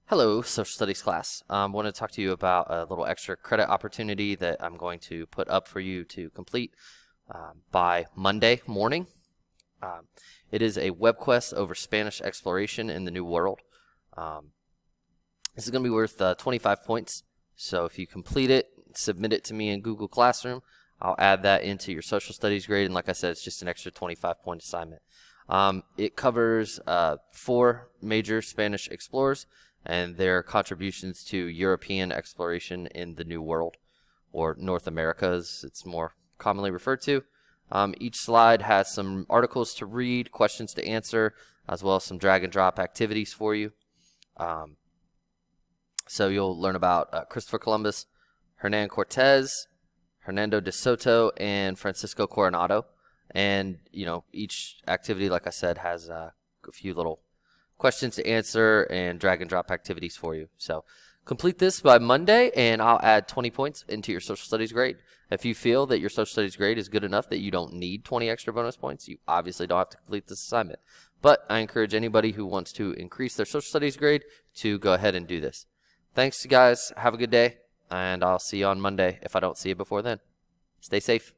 Hello, social studies class. I want to talk to you about a little extra credit opportunity that I'm going to put up for you to complete by Monday morning. It is a web quest over Spanish exploration in the New World. This is going to be worth 25 points. So if you complete it, submit it to me in Google Classroom. I'll add that into your social studies grade. And like I said, it's just an extra 25-point assignment. It covers 4 major Spanish explorers and their contributions to European exploration in the New World, or North America as it's more commonly referred to. Each slide has some articles to read, questions to answer, as well as some drag and drop activities for you. So you'll learn about Christopher Columbus, Hernan Cortez, Hernando de Soto, and Francisco Coronado. And, each activity, like I said, has a few little questions to answer and drag and drop activities for you. So complete this by Monday, and I'll add 20 points into your social studies grade. If you feel that your social studies grade is good enough that you don't need 20 extra bonus points, you obviously don't have to complete this assignment. But I encourage anybody who wants to increase their social studies grade to go ahead and do this. Thanks, guys. Have a good day, and I'll see you on Monday if I don't see you before then. Stay safe.